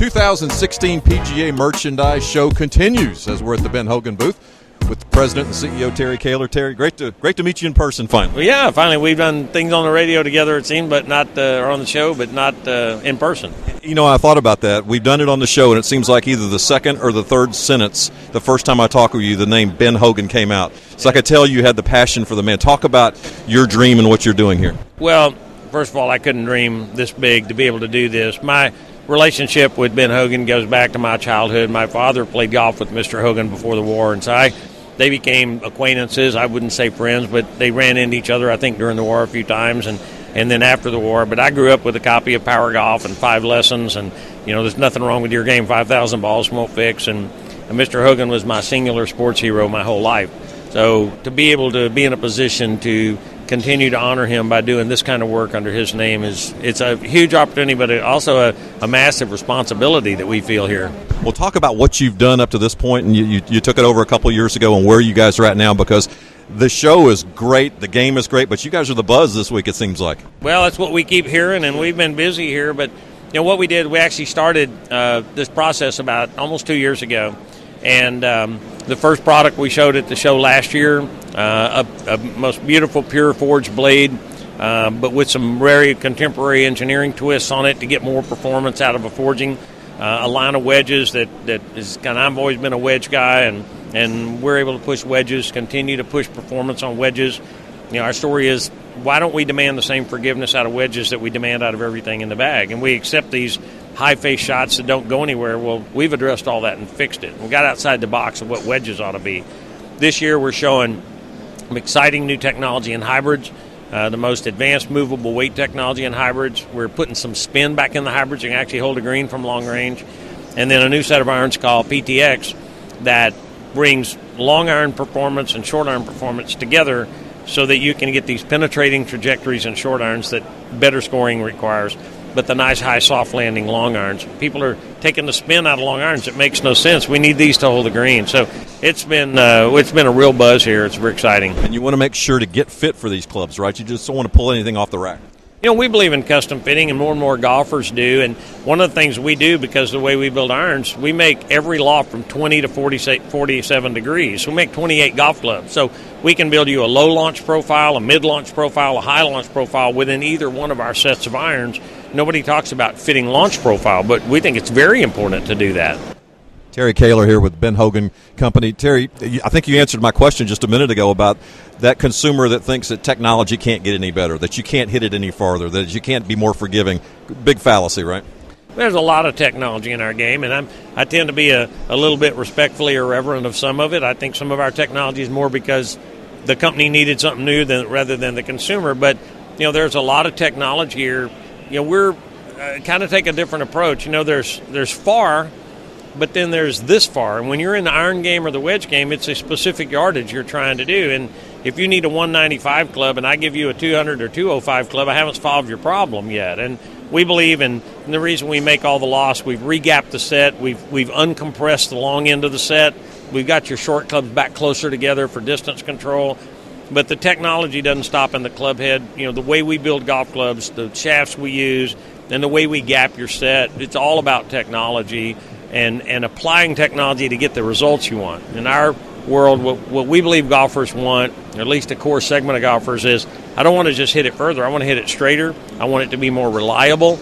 2016 PGA Merchandise Show continues as we're at the Ben Hogan booth with the President and CEO Terry Koehler. Terry, great to meet you in person finally. Well, yeah, finally. We've done things on the radio together, it seemed, but not or on the show, but not in person. You know, I thought about that. We've done it on the show, and it seems like either the second or the third sentence, the first time I talked with you, the name Ben Hogan came out. So I could tell you had the passion for the man. Talk about your dream and what you're doing here. Well, first of all, I couldn't dream this big to be able to do this. My relationship with Ben Hogan goes back to my childhood. My father played golf with Mr. Hogan before the war, and so they became acquaintances. I wouldn't say friends, but they ran into each other, I think, during the war a few times and then after the war. But I grew up with a copy of Power Golf and 5 lessons, and, you know, there's nothing wrong with your game, 5,000 balls won't fix. And Mr. Hogan was my singular sports hero my whole life. So to be able to be in a position to continue to honor him by doing this kind of work under his name it's a huge opportunity, but also a massive responsibility that we feel here. Well, talk about what you've done up to this point, and you took it over a couple of years ago, and where you guys are at now, because the show is great, the game is great, but you guys are the buzz this week, it seems like. Well, that's what we keep hearing, and we've been busy here, but you know what we did, we actually started this process about almost 2 years ago, and the first product we showed at the show last year, a most beautiful pure forged blade, but with some very contemporary engineering twists on it to get more performance out of a forging. A line of wedges that is kind of, I've always been a wedge guy, and we're able to push wedges, continue to push performance on wedges. You know, our story is, why don't we demand the same forgiveness out of wedges that we demand out of everything in the bag? And we accept these high face shots that don't go anywhere. Well, we've addressed all that and fixed it. We got outside the box of what wedges ought to be. This year we're showing some exciting new technology in hybrids, the most advanced movable weight technology in hybrids. We're putting some spin back in the hybrids. You can actually hold a green from long range. And then a new set of irons called PTX that brings long iron performance and short iron performance together so that you can get these penetrating trajectories in short irons that better scoring requires, but the nice high soft landing long irons. People are taking the spin out of long irons. It makes no sense. We need these to hold the green. So it's been a real buzz here. It's very exciting. And you want to make sure to get fit for these clubs, right? You just don't want to pull anything off the rack. You know, we believe in custom fitting, and more golfers do. And one of the things we do, because of the way we build irons, we make every loft from 20 to 47 degrees. So we make 28 golf clubs. So we can build you a low launch profile, a mid launch profile, a high launch profile within either one of our sets of irons. Nobody talks about fitting launch profile, but we think it's very important to do that. Terry Koehler here with Ben Hogan Company. Terry, I think you answered my question just a minute ago about that consumer that thinks that technology can't get any better, that you can't hit it any farther, that you can't be more forgiving. Big fallacy, right? There's a lot of technology in our game, and I tend to be a little bit respectfully irreverent of some of it. I think some of our technology is more because the company needed something new rather than the consumer. But, you know, there's a lot of technology here. You know, we're kind of take a different approach. You know, there's far, but then there's this far. And when you're in the iron game or the wedge game, it's a specific yardage you're trying to do. And if you need a 195 club and I give you a 200 or 205 club, I haven't solved your problem yet. And we believe in the reason we make all the loss, we've regapped the set, we've uncompressed the long end of the set, we've got your short clubs back closer together for distance control. But the technology doesn't stop in the club head. You know, the way we build golf clubs, the shafts we use, and the way we gap your set, it's all about technology and applying technology to get the results you want. In our world, what we believe golfers want, or at least a core segment of golfers, is I don't want to just hit it further. I want to hit it straighter. I want it to be more reliable.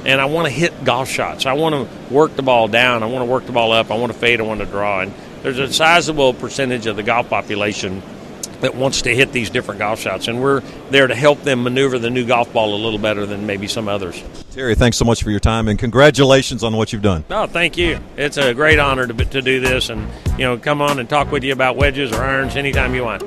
And I want to hit golf shots. I want to work the ball down. I want to work the ball up. I want to fade. I want to draw. And there's a sizable percentage of the golf population that wants to hit these different golf shots, and we're there to help them maneuver the new golf ball a little better than maybe some others. Terry, thanks so much for your time, and congratulations on what you've done. Oh, thank you. It's a great honor to do this, and, you know, come on and talk with you about wedges or irons anytime you want.